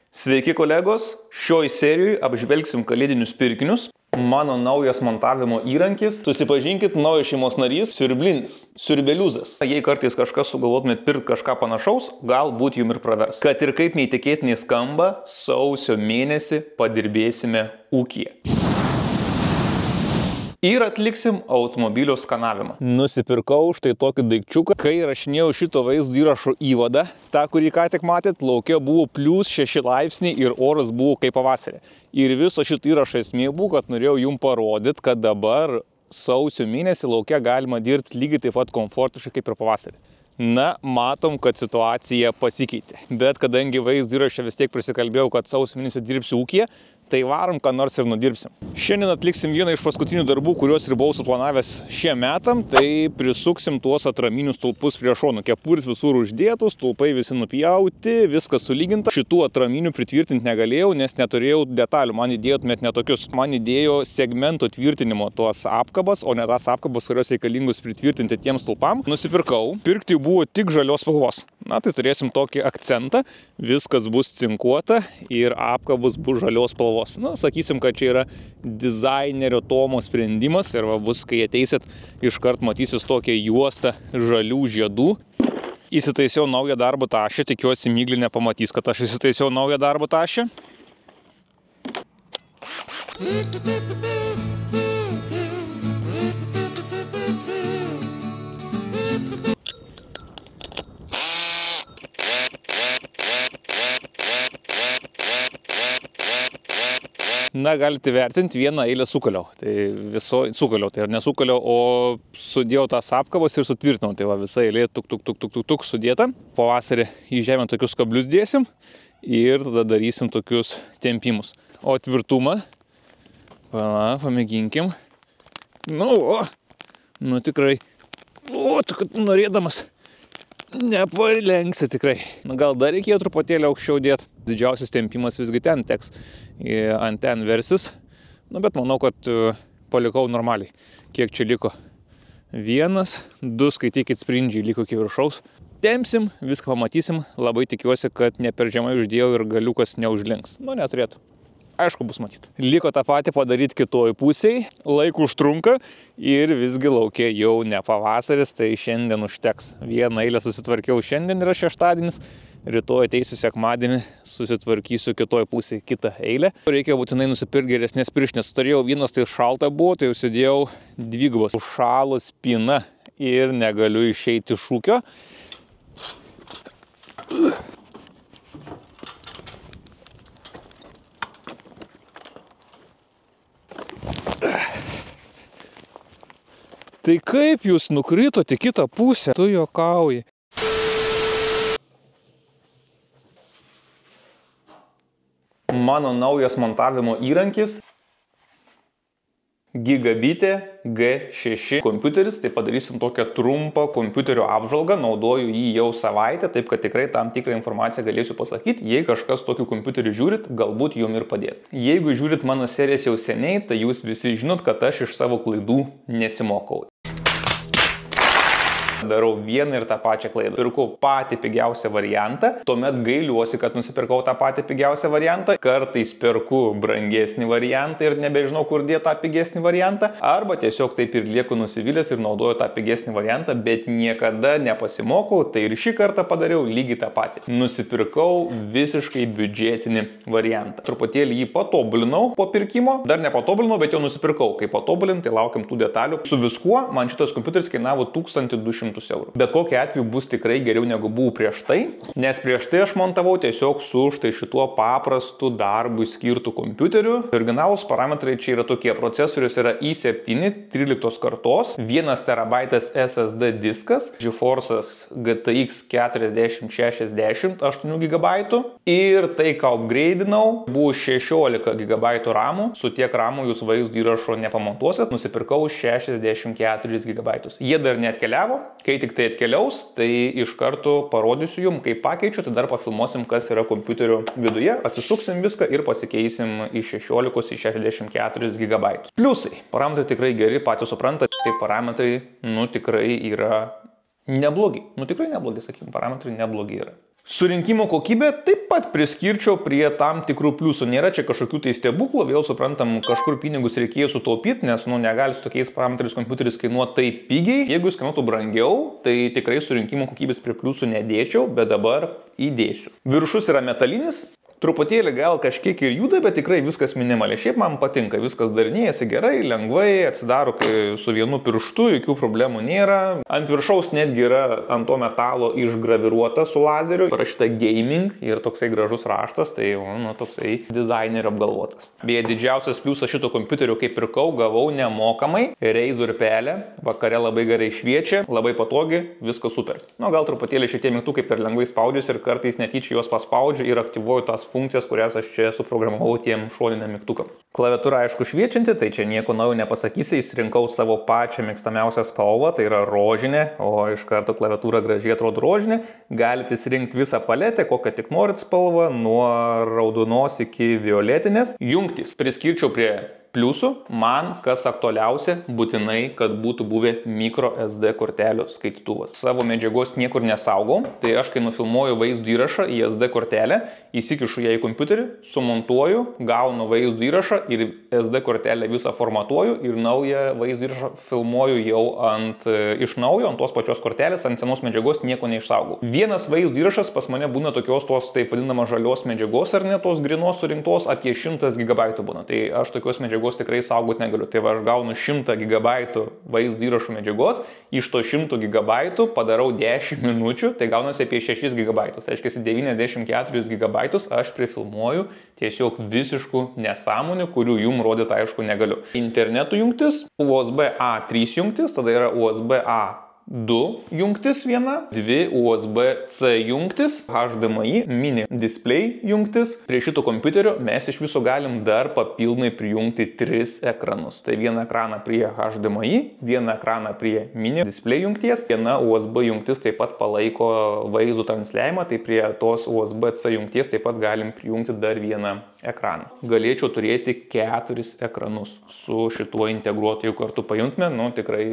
Sveiki kolegos, šioj serijoje apžvelgsim kalėdinius pirkinius. Mano naujas montavimo įrankis. Susipažinkit, naujas šeimos narys, siurblinis, siurbeliuzas. Jei kartais kažkas sugalvotumėt pirkti kažką panašaus, galbūt jums ir pravers. Kad ir kaip neįtikėtinai skamba, sausio mėnesį padirbėsime ūkyje. Ir atliksim automobilio skanavimą. Nusipirkau štai tokį daikčiuką. Kai rašinėjau šito vaizdo įrašo įvadą, tą, kurį ką tik matėt, lauke buvo +6 laipsniai ir oras buvo kaip pavasarį. Ir viso šito įrašo esmė buvo, kad norėjau jums parodyti, kad dabar sausio mėnesį lauke galima dirbti lygiai taip pat komfortiškai kaip ir pavasarį. Na, matom, kad situacija pasikeitė. Bet kadangi vaizdo įraše vis tiek prisikalbėjau, kad sausio mėnesį dirbsiu ūkyje, tai varom, ką nors ir nudirbsim. Šiandien atliksim vieną iš paskutinių darbų, kuriuos ir buvau suplanavęs šiem metam, tai prisuksim tuos atraminius stulpus prie šonų. Kepurės visur uždėtos, stulpai visi nupjauti, viskas sulyginta. Šitų atraminių pritvirtinti negalėjau, nes neturėjau detalių. Man įdėtumėt netokius. Man įdėjo segmento tvirtinimo tuos apkabas, o ne tas apkabas, kurios reikalingus pritvirtinti tiems stulpam. Nusipirkau. Pirkti buvo tik žalios spalvos. Na, tai turėsim tokį akcentą. Viskas bus cinkuota ir apkabus bus žalios spalvos. Na, sakysim, kad čia yra dizainerio Tomo sprendimas ir va bus, kai ateisit, iškart matysis tokia juosta žalių žiedų. Įsitaisiau naują darbo tašę, tikiuosi Myglį nepamatys, kad aš įsitaisiau naują darbo tašę. Na, galite vertinti, vieną eilę sukaliau. Tai sukaliau, tai ar nesukaliau, o sudėjau tas apkabas ir sutvirtinau. Tai va, visa eilė tuk sudėta. Pavasarį į žemę tokius kablius dėsim ir tada darysim tokius tempimus. O tvirtumą, pamėginkim. Nu tikrai, norėdamas nepalenksi tikrai. Na, gal dar reikėjo truputėlį aukščiau dėti. Didžiausias tempimas visgi ten teks, ant ten versis. Nu, bet manau, kad palikau normaliai. Kiek čia liko? 1, 2, skaitykit, sprindžiai liko iki viršaus. Tempsim, viską pamatysim. Labai tikiuosi, kad ne per žemai uždėjau ir galiukas neužlinks. Nu, neturėtų. Aišku, bus matyti. Liko tą patį padaryti kitoj pusėje. Laiko užtrunka ir visgi laukia jau ne pavasaris, tai šiandien užteks. Vieną eilę susitvarkiau šiandien, yra šeštadienis. Rytoj ateisiu sekmadienį, susitvarkysiu kitoj pusėje kitą eilę. Reikia būtinai nusipirkti geresnės pirštinės. Turėjau vienas, tai šalta buvo, tai užsidėjau dvigubas. Užšalo spina ir negaliu išeiti iš ūkio. Tai kaip jūs nukritote į kitą pusę? Tu juokauji. Mano naujas montavimo įrankis Gigabitė G6 kompiuteris. Tai padarysim tokią trumpą kompiuterio apžvalgą. Naudoju jį jau savaitę, taip kad tikrai tam tikrą informaciją galėsiu pasakyti. Jei kažkas tokiu kompiuteriu žiūrit, galbūt jums ir padės. Jeigu žiūrit mano serijas jau seniai, tai jūs visi žinot, kad aš iš savo klaidų nesimokau. Darau vieną ir tą pačią klaidą. Pirkau patį pigiausią variantą, tuomet gailiuosi, kad nusipirkau tą patį pigiausią variantą. Kartais perku brangesnį variantą ir nebežinau, kur dėti tą pigesnį variantą. Arba tiesiog taip ir lieku nusivylęs ir naudoju tą pigesnį variantą, bet niekada nepasimokau. Tai ir šį kartą padariau lygiai tą patį. Nusipirkau visiškai biudžetinį variantą. Truputėlį jį patobulinau po pirkimo. Dar nepatobulinau, bet jau nusipirkau. Kai patobulinti, tai laukiam tų detalių. Su viskuo man šitas kompiuteris kainavo 1200 eurų. Bet kokiu atveju bus tikrai geriau negu buvo prieš tai, nes prieš tai aš montavau tiesiog su štai šituo paprastu darbui skirtų kompiuteriu. Originalūs parametrai čia yra tokie. Procesorius yra i7 13 kartos, 1 TB SSD diskas, GeForce'as GTX 4060 8 GB ir tai, ką upgrade'inau, buvo 16 GB RAM. Su tiek RAM jūs vaizdo įrašo nepamontuosit. Nusipirkau 64 GB. Jie dar neatkeliavo. Kai tik tai atkeliaus, tai iš karto parodysiu jums, kaip pakeičiu, tai dar pafilmuosim, kas yra kompiuterio viduje, atsisuksim viską ir pasikeisim iš 16 į 64 GB. Pliusai. Parametrai tikrai geri, patys suprantate, tai parametrai, tikrai yra neblogi. Tikrai neblogi, sakykim, parametrai neblogi yra. Surinkimo kokybė taip pat priskirčiau prie tam tikrų pliusų. Nėra čia kažkokių tai stebuklų, vėl suprantam, kažkur pinigus reikėjo sutaupyti, nes negali su tokiais parametrais kompiuteris kainuoti taip pigiai. Jeigu jis kainuotų brangiau, tai tikrai surinkimo kokybės prie pliusų nedėčiau, bet dabar įdėsiu. Viršus yra metalinis. Truputėlį gal kažkiek ir juda, bet tikrai viskas minimaliai. Šiaip man patinka, viskas darinėjasi gerai, lengvai, atsidaro su vienu pirštu, jokių problemų nėra. Ant viršaus netgi yra ant to metalo išgraviruota su lazeriu, parašyta gaming ir toksai gražus raštas, tai toksai dizainerio apgalvotas. Beje, didžiausias pliusas šito kompiuterio, kai pirkau, gavau nemokamai Razer pelę, vakare labai gerai šviečia, labai patogi, viskas super. Gal truputėlį šitie mygtukai per lengvai spaudžiasi ir kartais netyčia juos paspaudžiu ir aktyvuoju tas funkcijas, kurias aš čia suprogramavau tiem šoniniam mygtukam. Klaviatūra aišku šviečianti, tai čia nieko naujo nepasakysi, įsirinkau savo pačią mėgstamiausią spalvą, tai yra rožinė, o iš karto klaviatūra gražiai atrodo rožinė. Galite įsirinkti visą paletę, kokią tik norit spalvą, nuo raudonos iki violetinės. Jungtys priskirčiau prie pliusų. Man, kas aktualiausia, būtinai, kad būtų buvę micro SD kortelių skaitytuvas. Savo medžiagos niekur nesaugau, tai aš kai nufilmuoju vaizdo įrašą į SD kortelę, įsikišu ją į kompiuterį, sumontuoju, gaunu vaizdo įrašą ir SD kortelę visą formatuoju ir naują vaizdo įrašą filmuoju jau iš naujo, ant tos pačios kortelės, ant senos medžiagos nieko neišsaugau. Vienas vaizdo įrašas pas mane būna tokios tos taip vadinamos žalios medžiagos ar ne tos grynos surinktos apie 100 GB būna. Tai aš tokios medžiagos tikrai saugoti negaliu. Tai aš gaunu 100 GB vaizdo įrašų medžiagos, iš to 100 GB padarau 10 minučių, tai gaunasi apie 6 GB. Tai reiškia 94 GB aš prifilmuoju tiesiog visiškų nesąmonių, kurių jums rodyti aišku negaliu. Internetų jungtis, USB-A 3 jungtis, tada yra USB-A 2 jungtis viena, 2 USB-C jungtis, HDMI, mini display jungtis. Prie šito kompiuterio mes iš viso galim dar papildomai prijungti 3 ekranus. Tai vieną ekraną prie HDMI, vieną ekraną prie mini display jungties, viena USB jungtis taip pat palaiko vaizdo transliavimą, tai prie tos USB-C jungties taip pat galim prijungti dar vieną ekraną. Galėčiau turėti 4 ekranus su šituo integruotoju kartu pajungtume, tikrai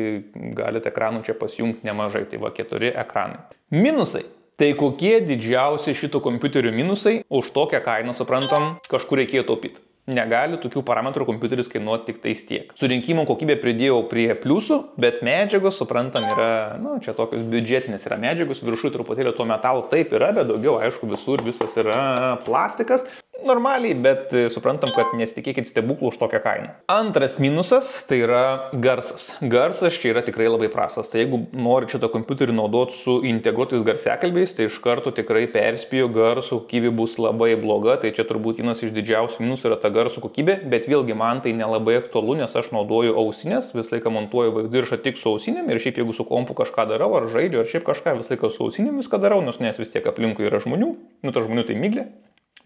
galite ekranų čia pasijungti nemažai, tai va 4 ekranai. Minusai. Tai kokie didžiausi šito kompiuterio minusai? Už tokią kainą, suprantam, kažkur reikėjo taupyti. Negali tokių parametrų kompiuteris kainuoti tik tais tiek. Surinkimo kokybę pridėjau prie pliusų, bet medžiagos, suprantam, yra, čia tokios biudžetinės yra medžiagos, viršui truputėlį to metalo taip yra, bet daugiau, aišku, visur visas yra plastikas. Normaliai, bet suprantam, kad nesitikėkit stebuklų už tokią kainą. Antras minusas tai yra garsas. Garsas čia yra tikrai labai prastas. Tai jeigu nori šitą kompiuterį naudoti su integruotais garsiakalbiais, tai iš karto tikrai perspėju, garso kokybė bus labai bloga. Tai čia turbūt vienas iš didžiausių minusų yra ta garso kokybė, bet vėlgi man tai nelabai aktualu, nes aš naudoju ausinės, visą laiką montuoju vaizdo įrašą tik su ausinėm ir šiaip jeigu su kompu kažką darau, ar žaidžiu, ar šiaip kažką, visą laiką su ausinėm viską darau, nes vis tiek aplinkui yra žmonių, ta žmonių tai miglė.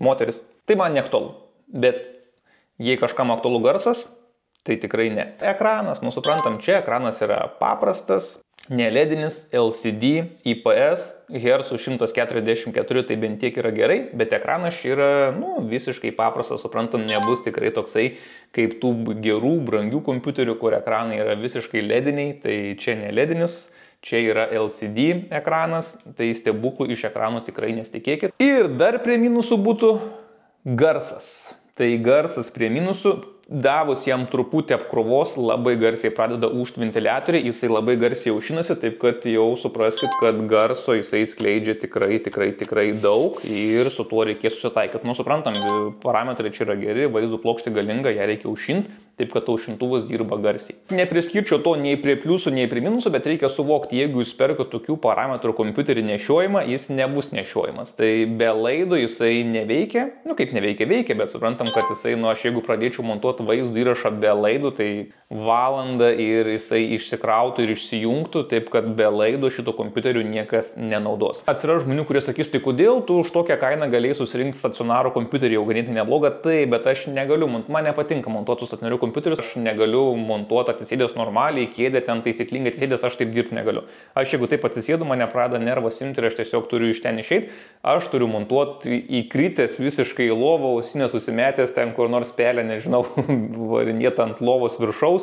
Moteris. Tai man neaktualu. Bet jei kažkam aktualu garsas, tai tikrai ne. Ekranas, suprantam, čia ekranas yra paprastas, neledinis, LCD, IPS, Hz 144, tai bent tiek yra gerai, bet ekranas čia yra, visiškai paprastas, suprantam, nebus tikrai toksai kaip tų gerų, brangių kompiuterių, kur ekranai yra visiškai lediniai, tai čia neledinis. Čia yra LCD ekranas, tai stebuklų iš ekranų tikrai nesitikėkit. Ir dar prie minusų būtų garsas. Tai garsas prie minusų, davus jam truputį apkrovos, labai garsiai pradeda ūžti ventiliatoriai, jisai labai garsiai aušinasi, taip kad jau supraskit, kad garso jisai skleidžia tikrai daug ir su tuo reikės susitaikyti. Suprantam, parametrai čia yra geri, vaizdo plokštė galinga, ją reikia aušinti, taip kad aušintuvas dirba garsiai. Nepriskirčiau to nei prie pliusų, nei prie minusų, bet reikia suvokti, jeigu jūs perkat tokių parametrų kompiuterį nešiojimą, jis nebus nešiojimas. Tai be laido jisai neveikia, kaip neveikia, bet suprantam, kad jisai, aš jeigu pradėčiau montuoti vaizdo įrašą be laidų, tai valandą ir jisai išsikrautų ir išsijungtų, taip kad be laido šito kompiuterių niekas nenaudos. Atsiras žmonių, kurie sakys, tai kodėl tu už tokią kainą galėjai susirinkti stacionarų kompiuterį, jau ganėtinai neblogą, tai, bet aš negaliu, man nepatinka montuoti stacionarių kompiuterius, aš negaliu montuoti atsisėdęs normaliai, kėdę ten taisyklingai atsisėdęs, aš taip dirbti negaliu. Aš jeigu taip atsisėdu, mane pradeda nervas imti ir aš tiesiog turiu iš ten išeiti, aš turiu montuoti įkritęs visiškai į lovą, ausinės susimetęs ten kur nors pelę, nežinau, varinėti ant lovos viršaus.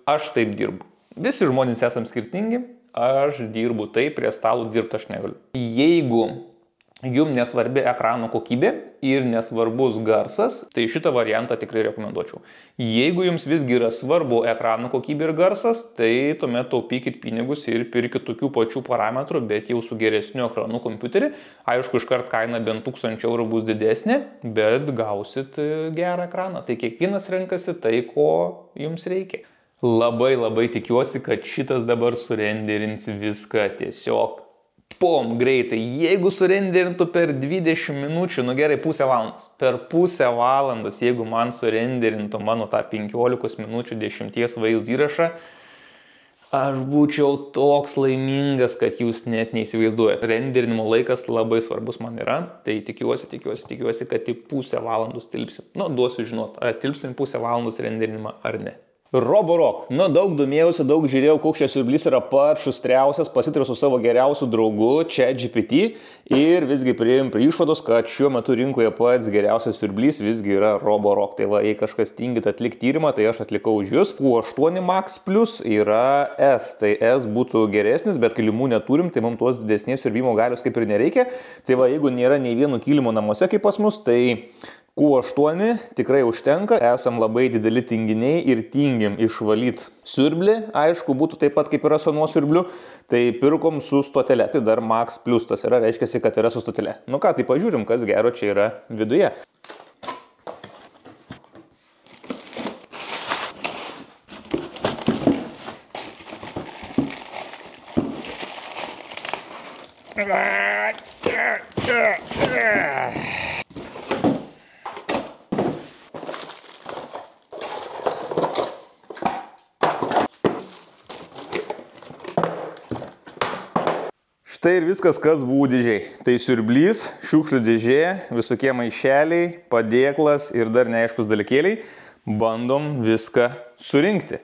Aš taip dirbu. Visi žmonės esam skirtingi, aš dirbu taip, prie stalo dirbti aš negaliu. Jeigu jums nesvarbi ekrano kokybė ir nesvarbus garsas, tai šitą variantą tikrai rekomenduočiau. Jeigu jums visgi yra svarbu ekrano kokybė ir garsas, tai tuomet taupykit pinigus ir pirkit tokių pačių parametrų, bet jau su geresniu ekranu kompiuterį. Aišku, iškart kaina bent 1000 eurų bus didesnė, bet gausit gerą ekraną. Tai kiekvienas renkasi tai, ko jums reikia. Labai tikiuosi, kad šitas dabar surenderins viską tiesiog greitai. Jeigu surenderintų per 20 minučių, nu gerai, pusę valandos. Per pusę valandos, jeigu man surenderintų mano tą 15 minučių 10 vaizdų įrašą, aš būčiau toks laimingas, kad jūs net neįsivaizduojate. Renderinimo laikas labai svarbus man yra, tai tikiuosi, kad į pusę valandos tilpsim. Nu, duosiu žinot, ar tilpsim pusę valandos renderinimą ar ne. Roborock. Nu, daug domėjausi, daug žiūrėjau, koks šis siurblys yra pats šustriausias, pasitariau su savo geriausiu draugu ChatGPT ir visgi priėjom prie išvados, kad šiuo metu rinkoje pats geriausias siurblys visgi yra Roborock. Tai va, jei kažkas tingit atlikti tyrimą, tai aš atlikau už jūs. Q8 Max Plus yra S, tai S būtų geresnis, bet kilimų neturim, tai mums tos didesnės siurbimo galios kaip ir nereikia. Tai va, jeigu nėra nei vieno kilimo namuose kaip pas mus, tai Q8 tikrai užtenka, esam labai dideli tinginiai ir tingim išvalyti siurblį, aišku, būtų taip pat kaip yra su nuo siurbliu, tai pirkom su stotele, tai dar Max Plus tas yra, reiškia, kad yra su stotele. Nu ką, tai pažiūrim, kas gero čia yra viduje. Štai ir viskas, kas buvo dėžiai. Tai siurblys, šiukšlių dėžė, visokie maišeliai, padėklas ir dar neaiškus dalykėliai. Bandom viską surinkti.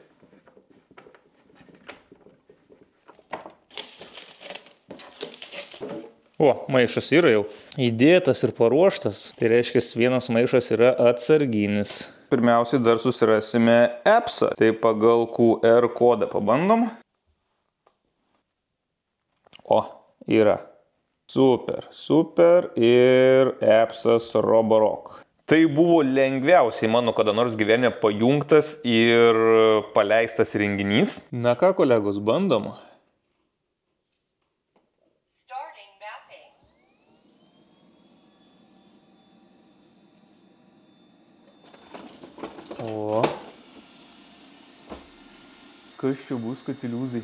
O, maišas yra jau įdėtas ir paruoštas. Tai reiškia, vienas maišas yra atsarginis. Pirmiausiai dar susirasime appsą. Tai pagal QR kodą pabandom. O, yra. Super ir appsas Roborock. Tai buvo lengviausiai mano kada nors gyvenime pajungtas ir paleistas renginys. Na ką, kolegos, bandom? O. Kas čia bus, katiliūzai?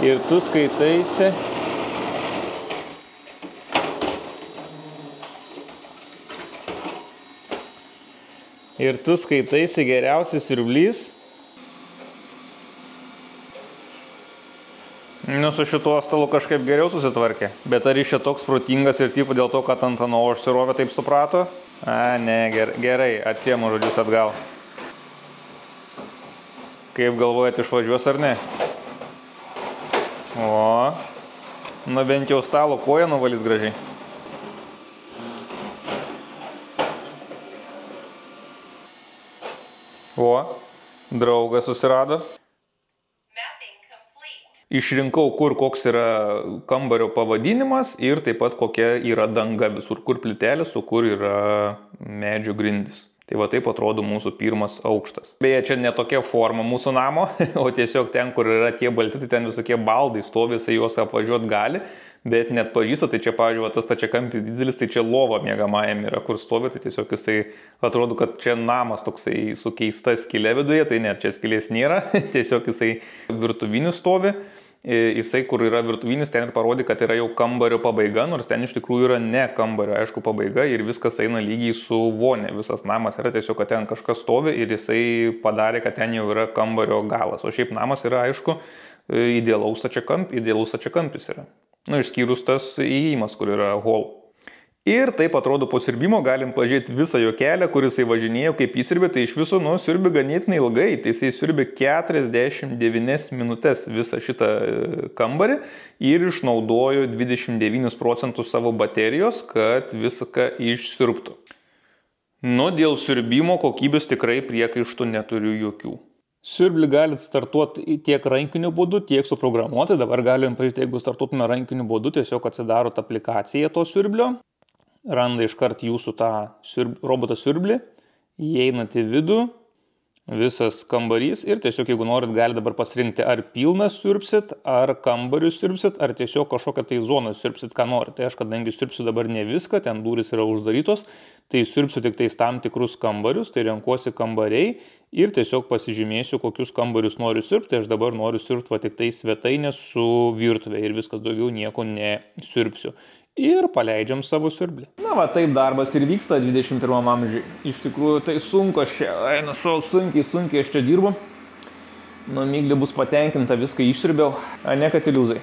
Ir tu skaitaisi. Ir tu skaitaisi geriausias siurblys. Nu, su šituo stalu kažkaip geriau susitvarkė. Bet ar jis čia toks protingas ir tipo dėl to, kad ant ano užsirovė taip suprato? A, ne, gerai, atsiemu žodžius atgal. Kaip galvojat, išvažiuos ar ne? O, nu bent jau stalo koją nuvalys gražiai. O, draugas susirado. Išrinkau, koks yra kambario pavadinimas ir taip pat kokia yra danga visur, kur plytelės, o kur yra medžio grindys. Tai va taip atrodo mūsų pirmas aukštas. Beje, čia ne tokia forma mūsų namo, o tiesiog ten, kur yra tie balti, tai ten visokie baldai stovi, jisai juos apvažiuoti gali, bet net pažįsta, tai čia, pavyzdžiui, tas stačiakampis didelis, tai čia lova miegamajam yra, kur stovi, tai tiesiog jisai atrodo, kad čia namas toksai su keista skylė viduje, tai ne, čia skylės nėra, tiesiog jisai virtuvinis stovi. Jisai, kur yra virtuvinis, ten ir parodė, kad yra jau kambario pabaiga, nors ten iš tikrųjų yra ne kambario, aišku, pabaiga ir viskas eina lygiai su vonė. Visas namas yra tiesiog, kad ten kažkas stovi ir jisai padarė, kad ten jau yra kambario galas. O šiaip namas yra, aišku, idealus stačiakampis yra. Nu, išskyrus tas įėjimas, kur yra hall. Ir taip atrodo po siurbimo galim pažiūrėti visą jo kelią, kur jisai važinėjo, kaip įsirbė, tai iš viso, nu, siurbė ganėtinai ilgai, tai jisai siurbė 49 minutės visą šitą kambarį ir išnaudojo 29% savo baterijos, kad viską išsiurbtų. Nu, dėl siurbimo kokybės tikrai priekaištų neturiu jokių. Siurblį galit startuoti tiek rankiniu būdu, tiek suprogramuoti. Dabar galim pažiūrėti, jeigu startuotume rankiniu būdu, tiesiog atsidarot aplikaciją to siurblio, randa iškart jūsų tą robotą siurblį, įeinat į vidų, visas kambarys ir tiesiog, jeigu norit, galite dabar pasirinkti, ar pilną siurbsit, ar kambarius siurbsit, ar tiesiog kažkokią tai zoną siurbsit, ką norit. Tai aš, kadangi siurbsiu dabar ne viską, ten durys yra uždarytos, tai siurbsiu tik tais tam tikrus kambarius, tai renkuosi kambariai ir tiesiog pasižymėsiu, kokius kambarius noriu siurbti. Aš dabar noriu siurbti va tik tai svetainę su virtuvė ir viskas, daugiau nieko nesiurbsiu. Ir paleidžiam savo siurblį. Na va, taip darbas ir vyksta 21 amžiui. Iš tikrųjų, tai sunku, aš čia einu sunkiai aš čia dirbu. Nu, Miglė bus patenkinta, viską išsiurbiau, ne kad iliuzai.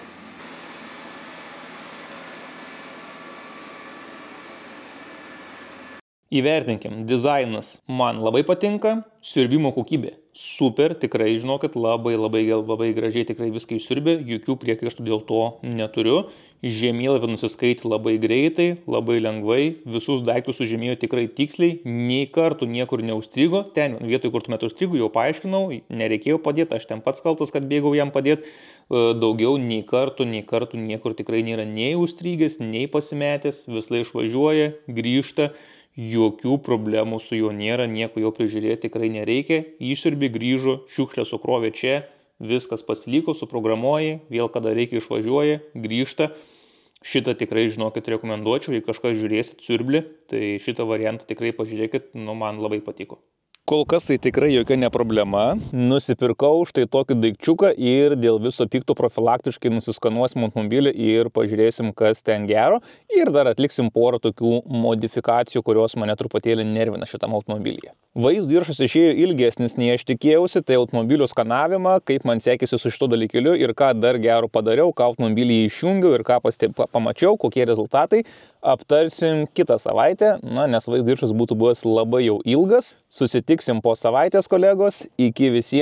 Įvertinkim, dizainas man labai patinka, siurbimo kokybė super, tikrai žinokit, labai gražiai tikrai viską išsiurbė, jokių priekaištų dėl to neturiu. Žemėlapį nusiskaitė labai greitai, labai lengvai, visus daiktus sužymėjo tikrai tiksliai, nei kartų niekur neužstrigo, ten vietoj, kur tuomet užstrigo, jau paaiškinau, nereikėjo padėti, aš ten pats kaltas, kad bėgau jam padėti, daugiau nei kartų niekur tikrai nėra nei užstrigęs, nei pasimetęs, visai išvažiuoja, grįžta. Jokių problemų su juo nėra, nieko jo prižiūrėti tikrai nereikia. Išsiurbi, grįžo, šiukšlę sukrovė čia, viskas pasiliko, suprogramuoji, vėl kada reikia išvažiuoja, grįžta. Šitą tikrai, žinokit, rekomenduočiau, jei kažkas žiūrėsit siurblį, tai šitą variantą tikrai pažiūrėkit, nu man labai patiko. Kol kas tai tikrai jokia ne problema. Nusipirkau štai tokį daikčiuką ir dėl viso pikto profilaktiškai nusiskanuosim automobilį ir pažiūrėsim, kas ten gero. Ir dar atliksim porą tokių modifikacijų, kurios mane truputėlį nervina šitam automobilyje. Vaizdo įrašas išėjo ilgesnis, nei aš tikėjausi, tai automobilio skanavimą, kaip man sekėsi su šito dalykėliu ir ką dar gero padariau, ką automobilį išjungiau ir ką pamačiau, kokie rezultatai. Aptarsim kitą savaitę, nes vaizdo įrašas būtų buvęs labai jau ilgas. Susitiksim po savaitės, kolegos. Iki visiems.